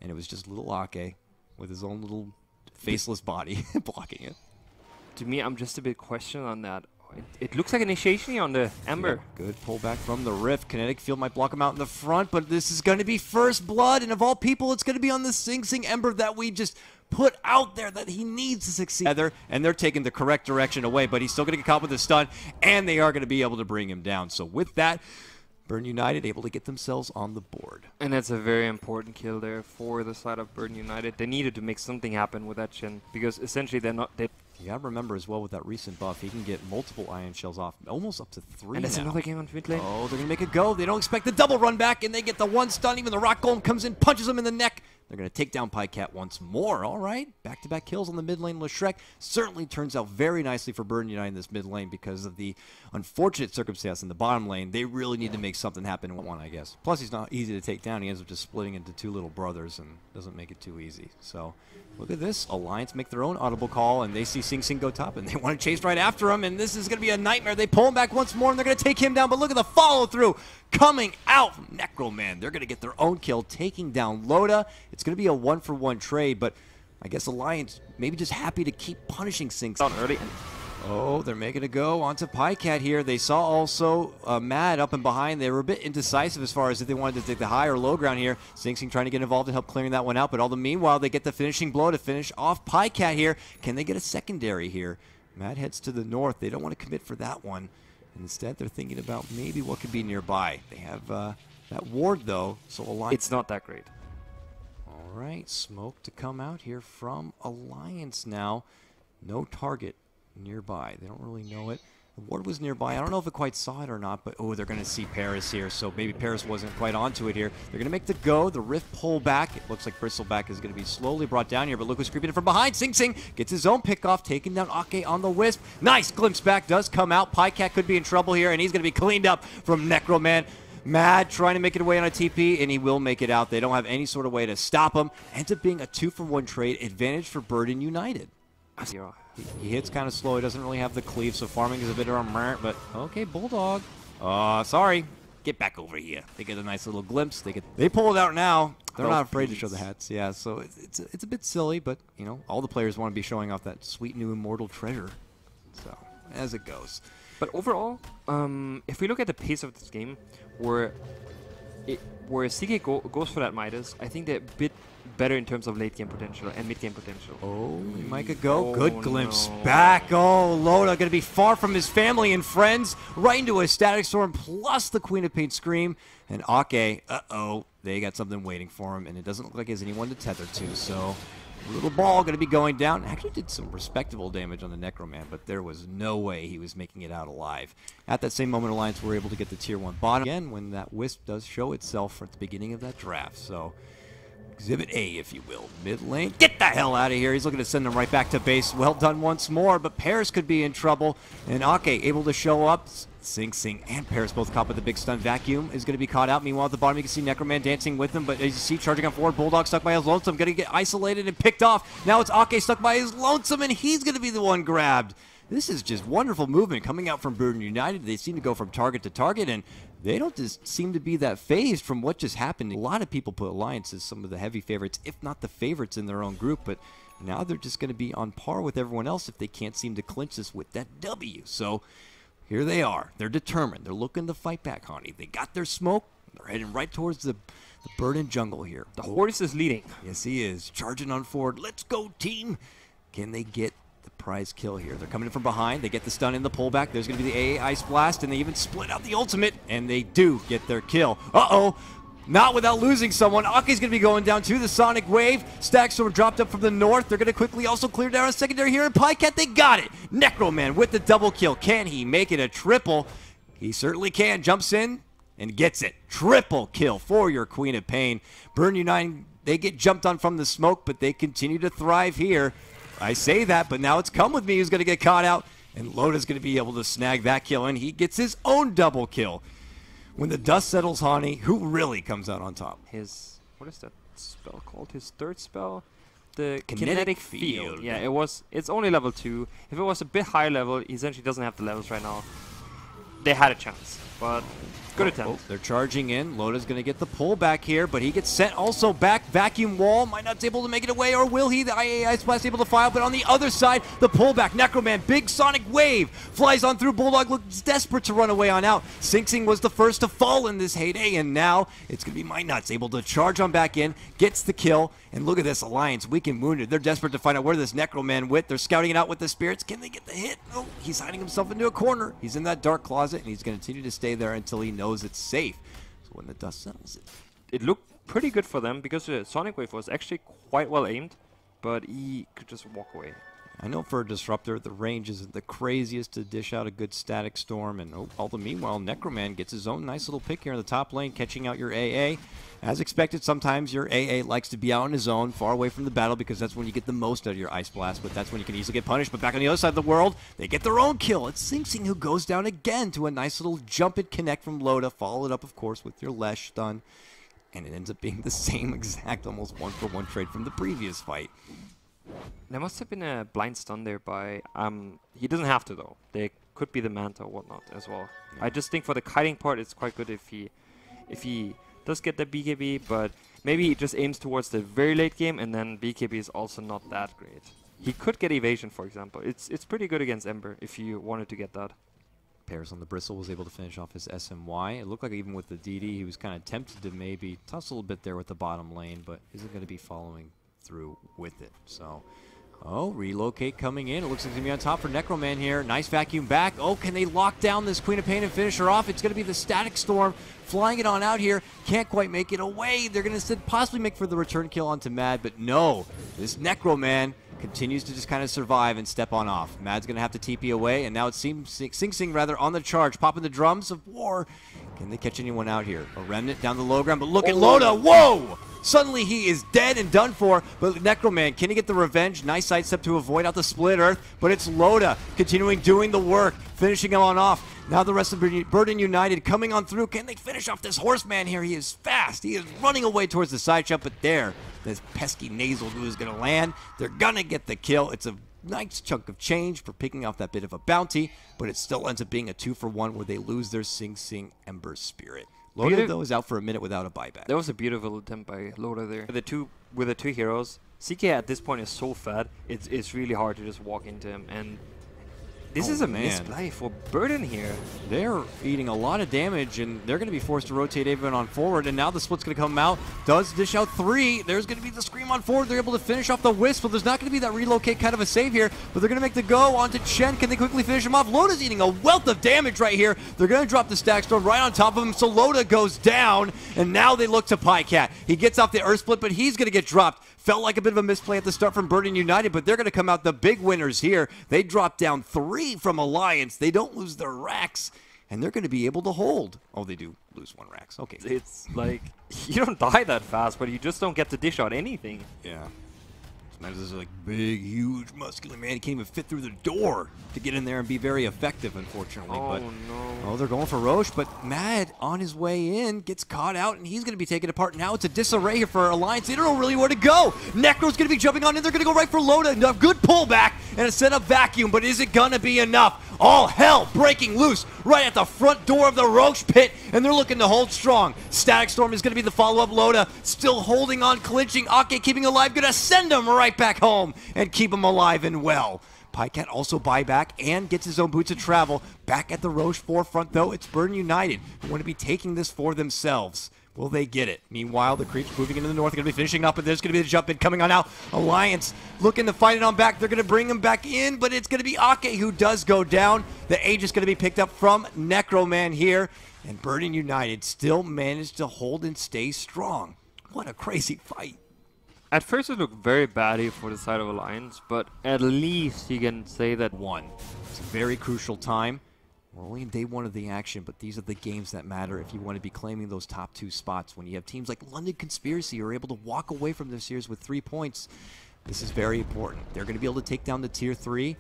and it was just little Ake with his own little faceless body blocking it. To me, I'm just a bit questioning on that. It looks like initiation on the Ember. Yeah, good pullback from the Rift. Kinetic Field might block him out in the front, but this is going to be first blood, and of all people, it's going to be on the Sing Sing Ember that we just put out there that he needs to succeed. And they're taking the correct direction away, but he's still going to get caught with a stun, and they are going to be able to bring him down. So with that, Burn United able to get themselves on the board. And that's a very important kill there for the side of Burn United. They needed to make something happen with that Shin, because essentially they're not... You gotta remember as well with that recent buff, he can get multiple Ion Shells off, almost up to 3 And that's now. another game on mid lane. Oh, they're gonna make it go. They don't expect the double run back, and they get the one stun. Even the Rock Golem comes in, punches him in the neck. They're gonna take down Pycat once more. All right, back-to-back kills on the mid lane. Leshrek certainly turns out very nicely for Burn United in this mid lane because of the unfortunate circumstance in the bottom lane. They really need to make something happen in one, I guess. Plus, he's not easy to take down. He ends up just splitting into 2 little brothers and doesn't make it too easy. So look at this. Alliance make their own audible call, and they see Sing Sing go top, and they want to chase right after him, and this is going to be a nightmare. They pull him back once more, and they're going to take him down, but look at the follow-through coming out from Necroman. They're going to get their own kill, taking down Loda. It's going to be a 1-for-1 trade, but I guess Alliance maybe just happy to keep punishing Sing Sing. Early. Oh, they're making a go onto Pycat here. They saw also Mad up and behind. They were a bit indecisive as far as if they wanted to take the high or low ground here. Sing Sing trying to get involved and help clearing that one out, but all the meanwhile, they get the finishing blow to finish off Pycat here. Can they get a secondary here? Mad heads to the north. They don't want to commit for that one. Instead, they're thinking about maybe what could be nearby. They have that ward, though, so Alliance... It's not that great. All right, smoke to come out here from Alliance now. No target nearby. They don't really know it. The ward was nearby. I don't know if it quite saw it or not, but oh, they're going to see Paris here, so maybe Paris wasn't quite onto it here. They're going to make the go. The Rift pull back. It looks like Bristleback is going to be slowly brought down here, but look who's creeping in from behind. Sing Sing gets his own pick off, taking down Ake on the Wisp. Nice glimpse back does come out. Pycat could be in trouble here, and he's going to be cleaned up from Necroman. Mad trying to make it away on a TP, and he will make it out. They don't have any sort of way to stop him. Ends up being a 2-for-1 trade advantage for Burden United. He hits kind of slow. He doesn't really have the cleave, so farming is a bit of a meh, but okay, Bulldog. Sorry. Get back over here. They get a nice little glimpse. They pull it out now. They're not afraid to show the hats. Yeah, so it's a bit silly, but, you know, all the players want to be showing off that sweet new immortal treasure. So, as it goes. But overall, if we look at the pace of this game, where CK goes for that Midas, I think they're a bit better in terms of late game potential and mid game potential. Oh, Micah go. Good glimpse back. Oh, Loda going to be far from his family and friends. Right into a Static Storm plus the Queen of Pain Scream. And Ake, they got something waiting for him, and it doesn't look like he has anyone to tether to, so... Little ball going to be going down. Actually did some respectable damage on the Necroman, but there was no way he was making it out alive. At that same moment, Alliance were able to get the Tier 1 bottom again when that Wisp does show itself at the beginning of that draft. So, Exhibit A, if you will. Mid lane. Get the hell out of here. He's looking to send them right back to base. Well done once more, but Paris could be in trouble. And Ake able to show up. Sing Sing and Paris both caught with the big stun. Vacuum is going to be caught out. Meanwhile, at the bottom, you can see Necroman dancing with him, but as you see, charging on forward, Bulldog stuck by his lonesome, going to get isolated and picked off. Now it's Ake stuck by his lonesome, and he's going to be the one grabbed. This is just wonderful movement coming out from Burden United. They seem to go from target to target, and they don't just seem to be that phased from what just happened. A lot of people put Alliance as some of the heavy favorites, if not the favorites in their own group, but now they're just going to be on par with everyone else if they can't seem to clinch this with that W. So here they are. They're determined. They're looking to fight back, honey. They got their smoke. They're heading right towards the Burden jungle here. The horse is leading. Yes, he is. Charging on forward. Let's go, team. Can they get the prize kill here? They're coming in from behind. They get the stun in the pullback. There's going to be the AA Ice Blast, and they even split out the ultimate, and they do get their kill. Uh-oh. Not without losing someone. Ake's going to be going down to the Sonic Wave. Stack Storm dropped up from the north. They're going to quickly also clear down a secondary here. And Pycat, they got it. Necroman with the double kill. Can he make it a triple? He certainly can. Jumps in and gets it. Triple kill for your Queen of Pain. Burn United, they get jumped on from the smoke, but they continue to thrive here. I say that, but now it's Come With Me who's going to get caught out. And Loda's going to be able to snag that kill, and he gets his own double kill. When the dust settles, Hani, who really comes out on top? His, what is that spell called? His third spell? The Kinetic Field. Field. Yeah, it's only level 2. If it was a bit higher level, he essentially doesn't have the levels right now. they had a chance, but good attempt. They're charging in. Loda's going to get the pull back here, but he gets sent also back. Vacuum wall. Might not be able to make it away, or will he? The IA Ice Blast able to file, but on the other side, the pullback. Necroman, big sonic wave, flies on through. Bulldog looks desperate to run away on out. Sing Sing was the first to fall in this heyday, and now it's going to be My Nuts able to charge on back in, gets the kill, and look at this Alliance, weak and wounded. They're desperate to find out where this Necroman went. They're scouting it out with the spirits. Can they get the hit? Oh, he's hiding himself into a corner. He's in that dark closet, and he's going to continue to stay there until he knows it's safe. So when the dust settles, it looked pretty good for them because the Sonic Wave was actually quite well aimed, but he could just walk away. I know for a Disruptor, the range isn't the craziest to dish out a good Static Storm, and all the meanwhile, Necroman gets his own nice little pick here in the top lane, catching out your AA. As expected, sometimes your AA likes to be out on his own, far away from the battle, because that's when you get the most out of your Ice Blast, but that's when you can easily get punished. But back on the other side of the world, they get their own kill. It's Sing Sing who goes down again to a nice little jump and connect from Loda, followed up, of course, with your Lesh stun, and it ends up being the same exact, almost one-for-one trade from the previous fight. There must have been a blind stun there by... he doesn't have to, though. There could be the Manta or whatnot as well. Yeah. I just think for the kiting part, it's quite good if he does get the BKB, but maybe he just aims towards the very late game, and then BKB is also not that great. He could get evasion, for example. It's pretty good against Ember if you wanted to get that. Paris on the Bristle was able to finish off his SMY. It looked like even with the DD, he was kind of tempted to maybe toss a little bit there with the bottom lane, but isn't going to be following through with it. So, relocate coming in. It looks like it's going to be on top for Necroman here. Nice vacuum back. Oh, can they lock down this Queen of Pain and finish her off? It's going to be the Static Storm flying it on out here. Can't quite make it away. They're going to possibly make for the return kill onto Mad, but no. This Necroman continues to just kind of survive and step on off. Mad's going to have to TP away, and now it seems Sing Sing rather on the charge, popping the drums of war. Can they catch anyone out here? A Remnant down the low ground, but look at Loda. Whoa! Suddenly he is dead and done for, but Necroman, can he get the revenge? Nice sidestep to avoid out the split earth, but it's Loda continuing doing the work, finishing him on off. Now the rest of Burden United coming on through. Can they finish off this Horseman here? He is fast. He is running away towards the side shot, but there, this pesky nasal dude is going to land. They're going to get the kill. It's a nice chunk of change for picking off that bit of a bounty, but it still ends up being a 2-for-1 where they lose their Sing Sing Ember Spirit. Loda, though, is out for a minute without a buyback. That was a beautiful attempt by Loda there. With the two heroes, CK at this point is so fat, it's really hard to just walk into him. And this is a misplay for Burden here. They're eating a lot of damage, and they're going to be forced to rotate everyone on forward, and now the split's going to come out. Does dish out 3. There's going to be the Scream on forward. They're able to finish off the Wisp, but there's not going to be that relocate kind of a save here, but they're going to make the go onto Chen. Can they quickly finish him off? Loda's eating a wealth of damage right here. They're going to drop the Stack Storm right on top of him, so Loda goes down, and now they look to Pycat. He gets off the Earth Split, but he's going to get dropped. Felt like a bit of a misplay at the start from Burden United, but they're going to come out the big winners here. They drop down 3 from Alliance. They don't lose their racks, and they're going to be able to hold. Oh, they do lose 1 racks. Okay. It's like, you don't die that fast, but you just don't get to dish out anything. Yeah. This is like big, huge, muscular man. He can't even fit through the door to get in there and be very effective, unfortunately. Oh, but, no. Oh, they're going for Roche, but Mad on his way in gets caught out, and he's going to be taken apart. Now it's a disarray here for Alliance. They don't know really where to go. Necro's going to be jumping on in. They're going to go right for Loda. A good pullback and a set up vacuum, but is it going to be enough? All hell breaking loose right at the front door of the Roche pit, and they're looking to hold strong. Static Storm is going to be the follow-up. Loda still holding on, clinching. Ake keeping alive, going to send him right back home and keep him alive and well. Pycat also buyback and gets his own boots of travel. Back at the Roche forefront, though, it's Burden United who want to be taking this for themselves. Will they get it? Meanwhile, the creeps moving into the north are going to be finishing up, and there's going to be the jump in coming on out. Alliance looking to fight it on back. They're going to bring him back in, but it's going to be Ake who does go down. The Age is going to be picked up from Necroman here, and Burden United still managed to hold and stay strong. What a crazy fight. At first it looked very badly for the side of Alliance, but at least you can say that It's a very crucial time. We're only in day 1 of the action, but these are the games that matter if you want to be claiming those top 2 spots. When you have teams like London Conspiracy who are able to walk away from their series with 3 points, this is very important. They're going to be able to take down the tier 3.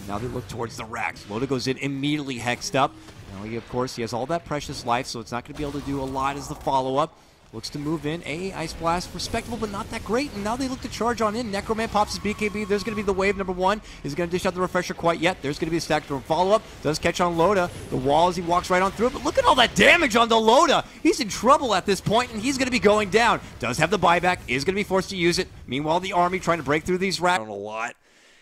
Now they look towards the racks. Loda goes in, immediately hexed up. Now, of course, he has all that precious life, so it's not going to be able to do a lot as the follow-up. looks to move in. Ice Blast, respectable, but not that great. And now they look to charge on in. Necroman pops his BKB. There's going to be the wave number 1. Is going to dish out the refresher quite yet. There's going to be a stack through follow-up. Does catch on Loda. The wall as he walks right on through it. But look at all that damage on the Loda. He's in trouble at this point, and he's going to be going down. Does have the buyback. Is going to be forced to use it. Meanwhile, the army trying to break through these racks. A lot.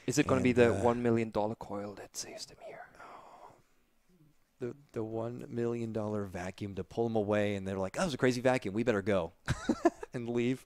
Is it going to be the $1 million coil that saves them here? The $1 million vacuum to pull them away, and they're like, oh, it was a crazy vacuum. We better go and leave.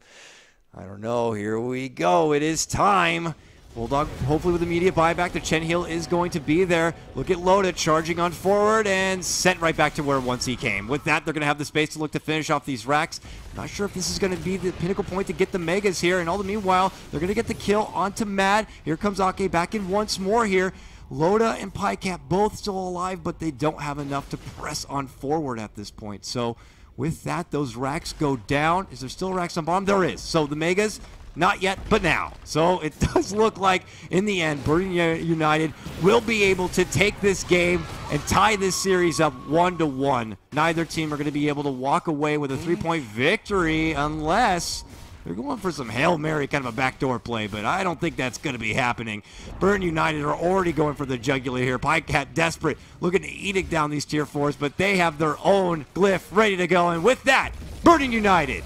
I don't know. Here we go. It is time. Bulldog, hopefully with immediate buyback. The Chen heal is going to be there. Look at Loda charging on forward and sent right back to where once he came. With that, they're going to have the space to look to finish off these racks. Not sure if this is going to be the pinnacle point to get the Megas here. And all the meanwhile, they're going to get the kill onto Mad. Here comes Ake back in once more here. Loda and PyCap both still alive, but they don't have enough to press on forward at this point. So with that, those racks go down. Is there still racks on bottom? There is. So the Megas, not yet, but now. So it does look like, in the end, Burden United will be able to take this game and tie this series up 1-1. Neither team are going to be able to walk away with a 3-point victory unless they're going for some Hail Mary, kind of a backdoor play, but I don't think that's going to be happening. Burn United are already going for the jugular here. PyCat desperate, looking to edict down these tier 4s, but they have their own glyph ready to go. And with that, Burden United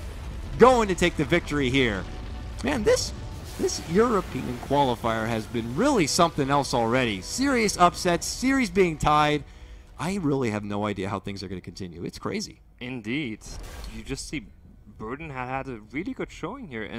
going to take the victory here. Man, this European qualifier has been really something else already. Serious upsets, series being tied. I really have no idea how things are going to continue. It's crazy. Indeed. You just see Burden had a really good showing here. And